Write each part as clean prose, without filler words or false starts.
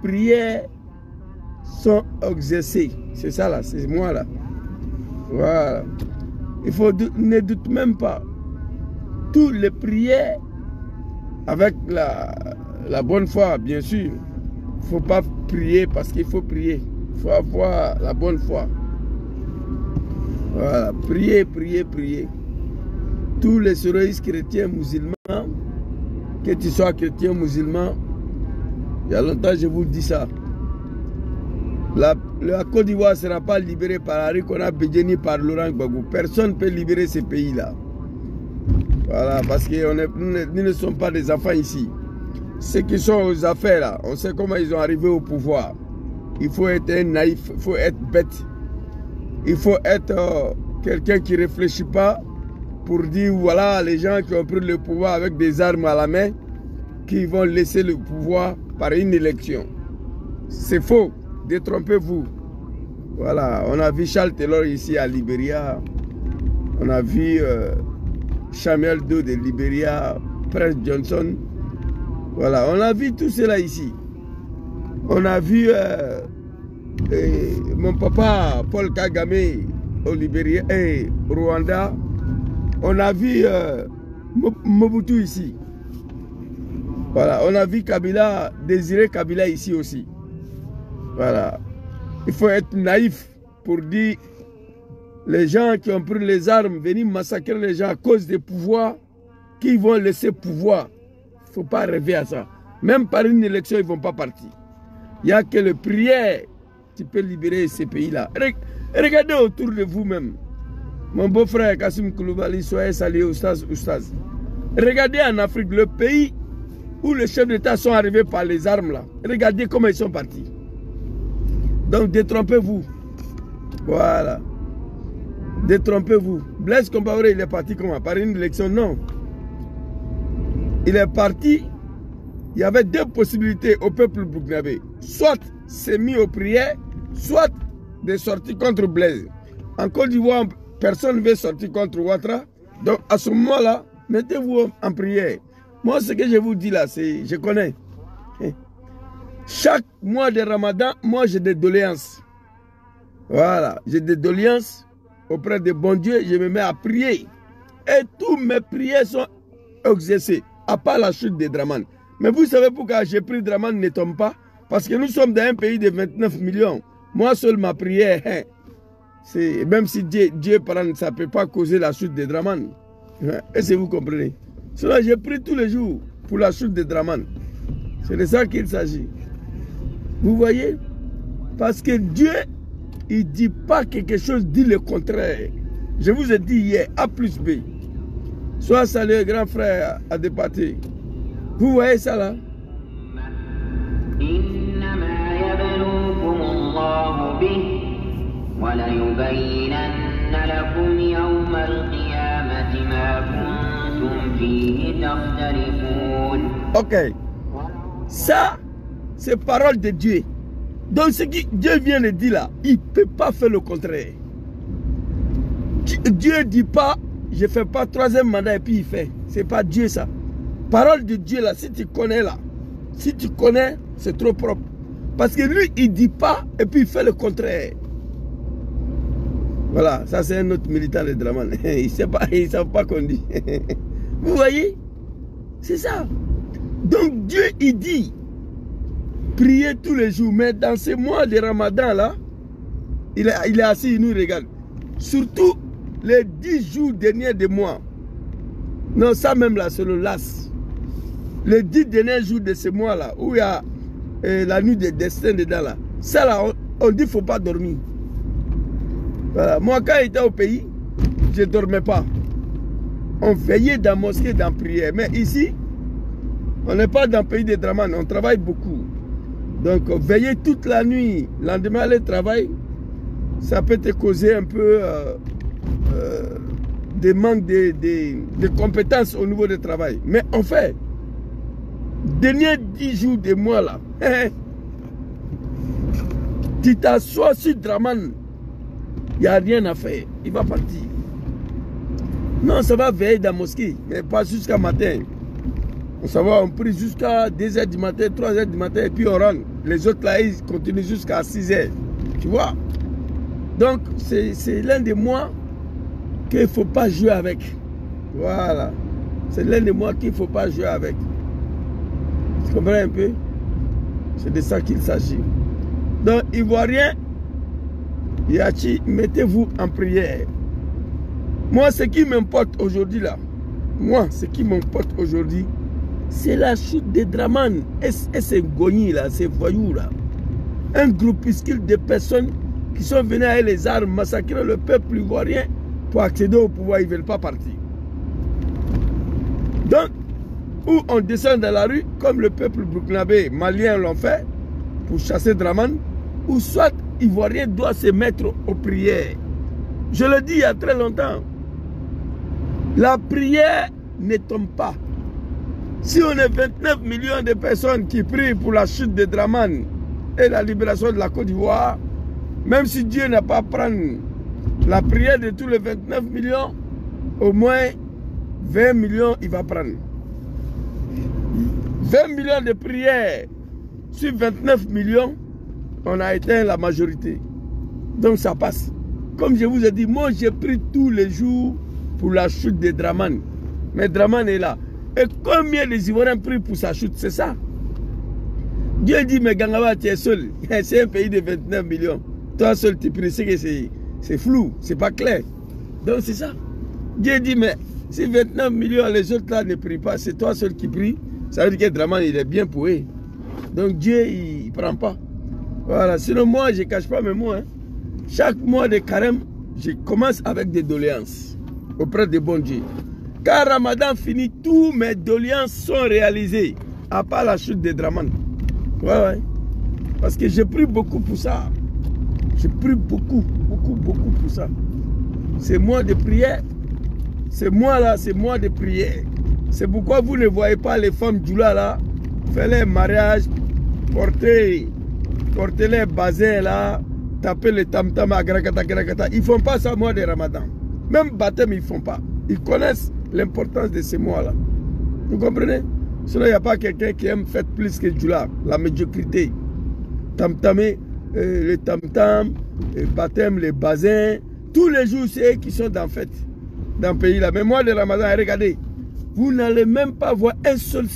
prières sont exercées. C'est ça là, c'est moi là. Voilà. Il faut, ne doute même pas. Toutes les prières, avec la bonne foi, bien sûr. Il ne faut pas prier parce qu'il faut prier. Il faut avoir la bonne foi. Voilà. Priez, priez, priez. Tous les séroïstes chrétiens musulmans, que tu sois chrétien musulman, il y a longtemps je vous dis ça. La Côte d'Ivoire ne sera pas libérée par Harry Konan Bédié ni par Laurent Gbagbo. Personne ne peut libérer ces pays-là. Voilà, parce que nous ne sommes pas des enfants ici. Ceux qui sont aux affaires là, on sait comment ils sont arrivés au pouvoir. Il faut être un naïf, il faut être bête. Il faut être quelqu'un qui ne réfléchit pas pour dire voilà les gens qui ont pris le pouvoir avec des armes à la main, qui vont laisser le pouvoir par une élection. C'est faux, détrompez-vous. Voilà, on a vu Charles Taylor ici à Libéria. On a vu Samuel Doe de Libéria, Prince Johnson. Voilà, on a vu tout cela ici. On a vu mon papa Paul Kagame au Libéria et Rwanda. On a vu Mobutu ici. Voilà, on a vu Kabila, Désiré Kabila ici aussi. Voilà. Il faut être naïf pour dire les gens qui ont pris les armes, venir massacrer les gens à cause des pouvoirs, qui vont laisser pouvoir. Il ne faut pas rêver à ça. Même par une élection, ils ne vont pas partir. Il n'y a que le prière qui peut libérer ces pays-là. Regardez autour de vous-même. Mon beau-frère Kassim Koulibaly, soyez salué, Oustaz. Regardez en Afrique, le pays où les chefs d'État sont arrivés par les armes là. Regardez comment ils sont partis. Donc détrompez-vous. Voilà. Détrompez-vous. Blaise Compaoré, il est parti comment? Par une élection? Non. Il est parti. Il y avait deux possibilités au peuple burkinabé. Soit c'est mis aux prières, soit de sortir contre Blaise. En Côte d'Ivoire, personne ne veut sortir contre Ouattara. Donc à ce moment-là, mettez-vous en prière. Moi, ce que je vous dis là, c'est, je connais. Chaque mois de Ramadan, moi j'ai des doléances. Voilà, j'ai des doléances auprès de bon Dieu, je me mets à prier. Et toutes mes prières sont exercées, à part la chute de Dramane. Mais vous savez pourquoi j'ai pris Dramane ne tombe pas? Parce que nous sommes dans un pays de 29 millions. Moi seul ma prière, même si Dieu parle, ça ne peut pas causer la chute de Dramane. Est-ce que vous comprenez? Cela, j'ai pris tous les jours pour la chute de Dramane. C'est de ça qu'il s'agit. Vous voyez? Parce que Dieu, il ne dit pas quelque chose, dit le contraire. Je vous ai dit hier, A plus B. Sois salué, grand frère Adépaté. Vous voyez ça là? Ok. Ça, c'est parole de Dieu. Donc ce que Dieu vient de dire là, il ne peut pas faire le contraire. Dieu ne dit pas, je ne fais pas troisième mandat et puis il fait. Ce n'est pas Dieu ça. Parole de Dieu là, si tu connais là, si tu connais, c'est trop propre. Parce que lui, il ne dit pas et puis il fait le contraire. Voilà, ça c'est un autre militant de Dramane. Ils ne savent pas qu'on dit. Vous voyez? C'est ça. Donc Dieu, il dit, priez tous les jours. Mais dans ces mois de Ramadan là, il est assis, il nous regarde. Surtout les 10 jours derniers de mois. Non, ça même là, c'est le las. Les 10 derniers jours de ce mois là, où il y a la nuit des destins dedans là. Ça là, on dit qu'il ne faut pas dormir. Voilà. Moi, quand j'étais au pays, je ne dormais pas. On veillait dans la mosquée, dans la prière. Mais ici, on n'est pas dans le pays de Dramane, on travaille beaucoup. Donc, veiller toute la nuit, le lendemain aller travailler, ça peut te causer un peu des manques de compétences au niveau du travail. Mais en fait, derniers 10 jours de mois là, tu t'assois sur Dramane, il n'y a rien à faire, il va partir. Non, ça va veiller dans la mosquée, mais pas jusqu'à matin. On s'en va, on prie jusqu'à 2h du matin, 3h du matin, et puis on rentre. Les autres là, ils continuent jusqu'à 6h. Tu vois? Donc, c'est l'un des mois qu'il ne faut pas jouer avec. Voilà. C'est l'un des mois qu'il ne faut pas jouer avec. Tu comprends un peu? C'est de ça qu'il s'agit. Donc, Ivoiriens, Yachi, mettez-vous en prière. Moi, ce qui m'importe aujourd'hui là, c'est la chute des Draman et ces Gogni là, ces voyous là. Un groupuscule de personnes qui sont venus avec les armes massacrer le peuple ivoirien pour accéder au pouvoir, ils ne veulent pas partir. Donc, ou on descend dans la rue, comme le peuple burkinabé, malien l'ont fait, pour chasser Draman, ou soit Ivoirien doit se mettre aux prières. Je le dis il y a très longtemps. La prière ne tombe pas. Si on est 29 millions de personnes qui prient pour la chute de Draman et la libération de la Côte d'Ivoire, même si Dieu n'a pas prendre la prière de tous les 29 millions, au moins 20 millions il va prendre. 20 millions de prières sur 29 millions, on a éteint la majorité. Donc ça passe. Comme je vous ai dit, moi j'ai pris tous les jours pour la chute de Draman. Mais Draman est là. Et combien les Ivoiriens prient pour sa chute? C'est ça. Dieu dit, mais Gangaba, tu es seul. C'est un pays de 29 millions. Toi seul, tu pries. C'est flou, c'est pas clair. Donc c'est ça. Dieu dit, mais si 29 millions, les autres là ne prient pas, c'est toi seul qui prie. Ça veut dire que Draman, il est bien pour eux. Donc Dieu, il ne prend pas. Voilà. Sinon, moi, je ne cache pas mes mots. Hein. Chaque mois de carême, je commence avec des doléances auprès de bon Dieu. Quand Ramadan finit, tous mes doléances sont réalisées, à part la chute de Draman. Ouais. Parce que j'ai pris beaucoup pour ça. J'ai pris beaucoup pour ça. C'est mois de prière. C'est mois là, c'est mois de prière. C'est pourquoi vous ne voyez pas les femmes Djoula là faire les mariages, porter les bassins là, taper les tam-tam à grakata. Ils ne font pas ça mois de Ramadan. Même baptême, ils ne font pas. Ils connaissent l'importance de ces mois-là. Vous comprenez? Sinon, il n'y a pas quelqu'un qui aime faire plus que Djoula. La médiocrité. Tam-tamé, les tam-tam, les baptêmes, les bassins. Tous les jours, c'est eux qui sont dans fête. Dans le pays là. Mais moi, de Ramadan, regardez. Vous n'allez même pas voir un seul...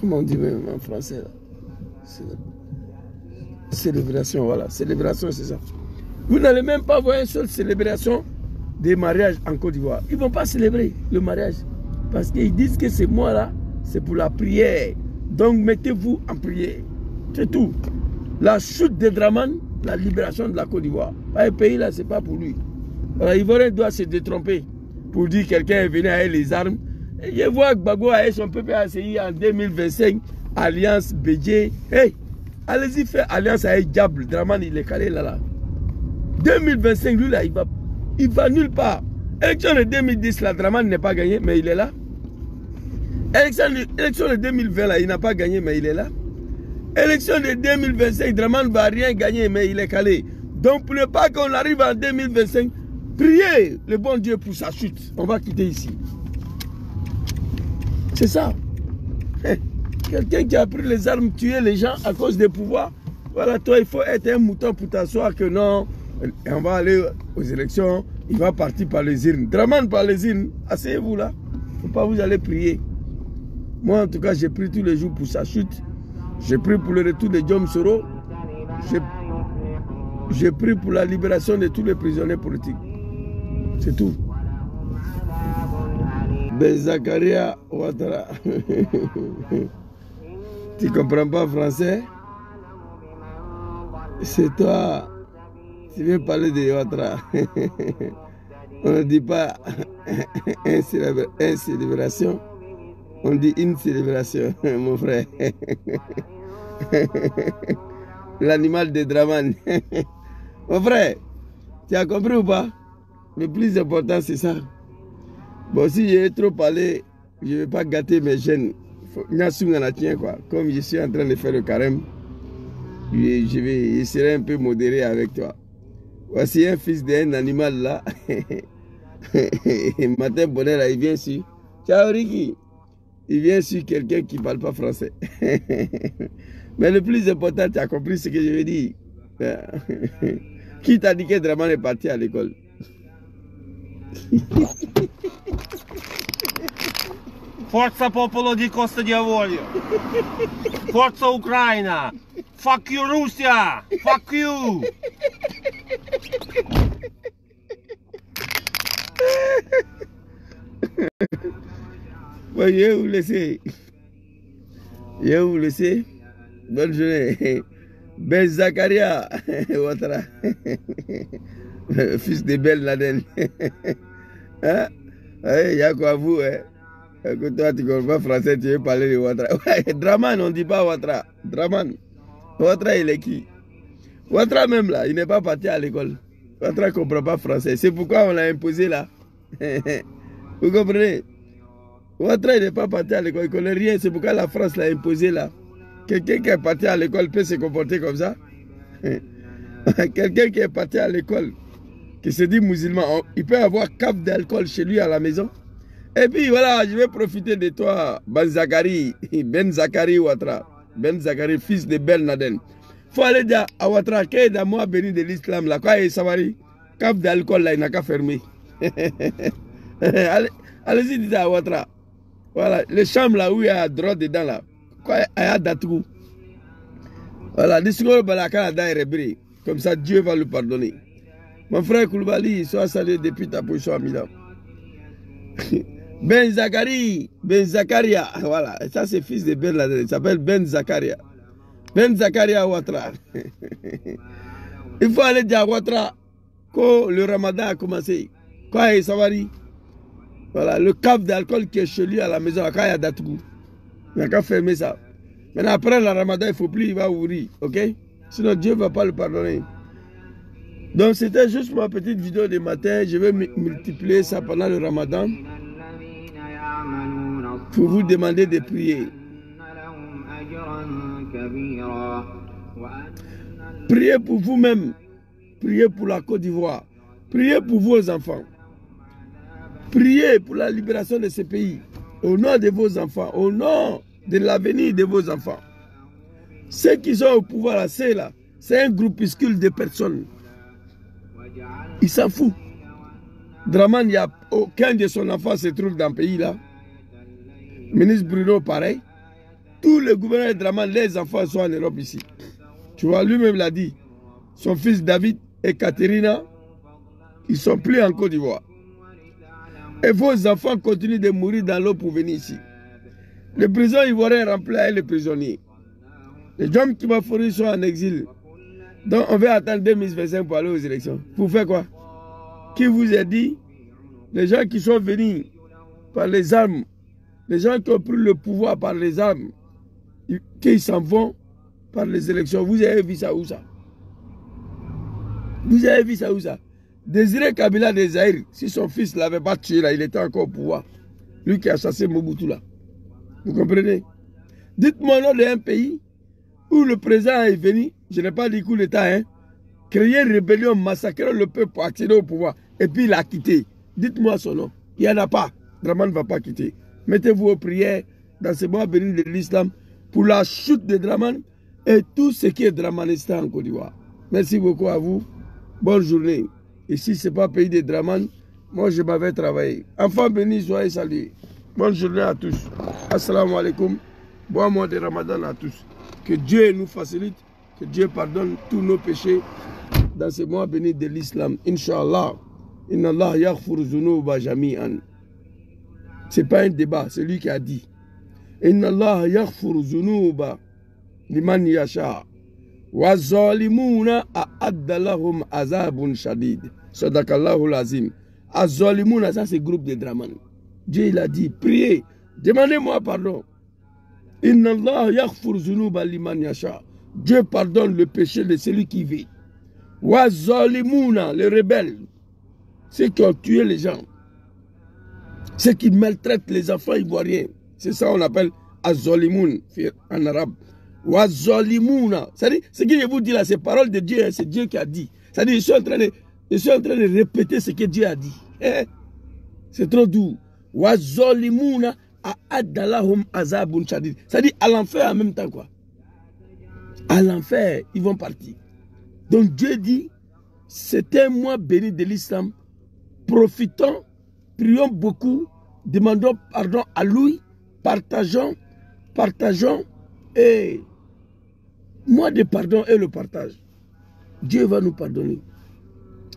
comment on dit même en français là? Célébration, voilà. Célébration, c'est ça. Vous n'allez même pas voir une seule célébration des mariages en Côte d'Ivoire. Ils ne vont pas célébrer le mariage. Parce qu'ils disent que ces mois-là, c'est pour la prière. Donc mettez-vous en prière. C'est tout. La chute de Draman, la libération de la Côte d'Ivoire. Un pays là, ce n'est pas pour lui. Alors, l'Ivoirien doit se détromper pour dire que quelqu'un est venu avec les armes. Et je vois que Gbagbo a son PPACI en 2025, Alliance Bédié. Hey, allez-y faire alliance avec Diable. Draman, il est calé là. 2025, lui là, il va nulle part. Élection de 2010, la Draman n'est pas gagné, mais il est là. Élection de 2020, là, il n'a pas gagné, mais il est là. Élection de 2025, Draman ne va rien gagner, mais il est calé. Donc, pour ne pas qu'on arrive en 2025, priez le bon Dieu pour sa chute. On va quitter ici. C'est ça. Quelqu'un qui a pris les armes, tuer les gens à cause des pouvoirs. Voilà, toi, il faut être un mouton pour t'asseoir que non. On va aller aux élections. Il va partir par les urnes. Draman par les urnes. Asseyez-vous là. Il ne faut pas vous aller prier. Moi, en tout cas, j'ai pris tous les jours pour sa chute. J'ai pris pour le retour de Diom Soro. J'ai pris pour la libération de tous les prisonniers politiques. C'est tout. Ben Zakaria Ouattara. Tu comprends pas français? C'est toi. Tu viens parler de Ouattara. On ne dit pas une célébration. On dit une célébration, mon frère. L'animal de Draman. Mon frère, tu as compris ou pas? Le plus important, c'est ça. Bon, si j'ai trop parlé, je ne vais pas gâter mes gènes. Comme je suis en train de faire le carême, je serai un peu modéré avec toi. Voici un fils d'un animal là. Matin bonheur, là, il vient sur. Ciao Ricky. Il vient sur quelqu'un qui ne parle pas français. Mais le plus important, tu as compris ce que je veux dire. Qui t'a dit que Draman est parti à l'école? Forza popolo di Costa Diavorio! Forza Ucraina! Fuck you Russia! Fuck you! Bon, je vais vous laisser. Je vais vous laisser. Bonne journée. Ben Zakaria Ouattara. Fils de Ben Laden. Hein? Il y a quoi vous, hein? Que toi, tu ne comprends pas français, tu veux parler de Ouattara. Ouais, Draman, on ne dit pas Ouattara. Draman. Ouattara, il est qui? Ouattara même là, il n'est pas parti à l'école. Ouattara ne comprend pas français. C'est pourquoi on l'a imposé là. Vous comprenez? Ouattara, il n'est pas parti à l'école, il ne connaît rien. C'est pourquoi la France l'a imposé là. Quelqu'un qui est parti à l'école peut se comporter comme ça? Quelqu'un qui est parti à l'école, qui se dit musulman, il peut avoir cave d'alcool chez lui à la maison. Et puis voilà, je vais profiter de toi, Ben Zakari Ouattara. Ben Zakari, fils de Ben Laden. Il faut aller dire à Ouattara, qui est dans moi béni de l'islam là, quoi est Savary? Cave d'alcool là, il n'a qu'à fermer. Allez-y, dites à Ouattara. Voilà, les chambres là où il y a droit dedans là. Quoi, il y a d'atout. Voilà, discours au Canada est rebri. Comme ça, Dieu va le pardonner. Mon frère Koulibaly, soit salué depuis ta position à Milan. Ben Zakaria, voilà, ça c'est fils de Ben Laden, il s'appelle Ben Zakaria. Ben Zakaria Ouattara. Il faut aller dire à Ouattara quand le ramadan a commencé. Quoi est Savary? Voilà, le cave d'alcool qui est chez lui à la maison, à Kaya Datou. Il n'a qu'à fermer ça. Maintenant, après le ramadan, il ne faut plus, il va ouvrir, ok? Sinon, Dieu ne va pas le pardonner. Donc, c'était juste ma petite vidéo de matin. Je vais multiplier ça pendant le ramadan pour vous demander de prier. Priez pour vous-même. Priez pour la Côte d'Ivoire. Priez pour vos enfants. Priez pour la libération de ce pays. Au nom de vos enfants. Au nom de l'avenir de vos enfants. Ceux qui sont au pouvoir là, c'est un groupuscule de personnes. Ils s'en foutent. Draman, il n'y a aucun de son enfant se trouve dans le pays là. Ministre Bruno, pareil. Tous les gouverneurs de Draman, les enfants sont en Europe ici. Tu vois, lui-même l'a dit. Son fils David et Katerina, ils ne sont plus en Côte d'Ivoire. Et vos enfants continuent de mourir dans l'eau pour venir ici. Les prisons ivoiriennes remplissent les prisonniers. Les gens qui m'ont fourni sont en exil. Donc on va attendre 2025 pour aller aux élections. Pour faire quoi? Qui vous a dit? Les gens qui sont venus par les armes, les gens qui ont pris le pouvoir par les armes, qu'ils s'en vont par les élections. Vous avez vu ça où ça? Vous avez vu ça où ça? Désiré Kabila de Zaïre, si son fils ne l'avait pas tué là, il était encore au pouvoir. Lui qui a chassé Mobutu là. Vous comprenez? Dites-moi le nom d'un pays où le président est venu, je n'ai pas dit coup d'État, hein, créer une rébellion, massacrer le peuple pour accéder au pouvoir, et puis il a quitté. Dites-moi son nom. Il n'y en a pas. Draman ne va pas quitter. Mettez-vous aux prières dans ce mois béni de l'islam pour la chute de Draman et tout ce qui est dramanista en Côte d'Ivoire. Merci beaucoup à vous. Bonne journée. Et si ce n'est pas pays de Draman, moi je m'avais travaillé. Enfants bénis, soyez salués. Bonne journée à tous. Assalamu alaikum. Bon mois de Ramadan à tous. Que Dieu nous facilite, que Dieu pardonne tous nos péchés dans ce mois béni de l'islam. Inch'Allah. Inna Allah yaghfir zunuba jami'an. Ce n'est pas un débat, c'est lui qui a dit. Inna Allah yaghfir zunuba liman yasha. Wa zalimuna a'adda lahum azabun shadid. Sadakallahu l'azim. Azalimuna, ça c'est groupe de Draman. Dieu il a dit, priez, demandez-moi pardon. Inna Allah yaghfir zunuba liman yasha. Dieu pardonne le péché de celui qui vit. Wa zalimuna, les rebelles, ceux qui ont tué les gens, ceux qui maltraitent les enfants ivoiriens. C'est ça qu'on appelle azolimoun en arabe. Wa zalimuna. C'est-à-dire, ce que je vous dis là, c'est parole de Dieu, c'est Dieu qui a dit. C'est-à-dire, je suis en train de répéter ce que Dieu a dit. C'est trop doux. Wazolimuna a'addalahum azabun shadid. Ça dit à l'enfer en même temps quoi. À l'enfer, ils vont partir. Donc Dieu dit, c'est un mois béni de l'islam. Profitons, prions beaucoup, demandons pardon à lui, partageons, et mois de pardon et le partage. Dieu va nous pardonner.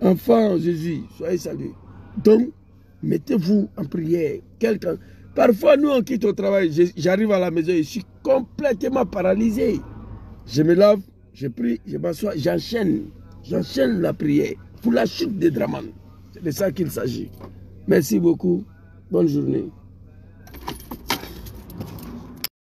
Enfant Jésus, soyez salués. Donc, mettez-vous en prière. Quelqu'un. Parfois, nous, on quitte au travail. J'arrive à la maison, je suis complètement paralysé. Je me lave, je prie, je m'assois, j'enchaîne. J'enchaîne la prière pour la chute des Draman. C'est de ça qu'il s'agit. Merci beaucoup. Bonne journée.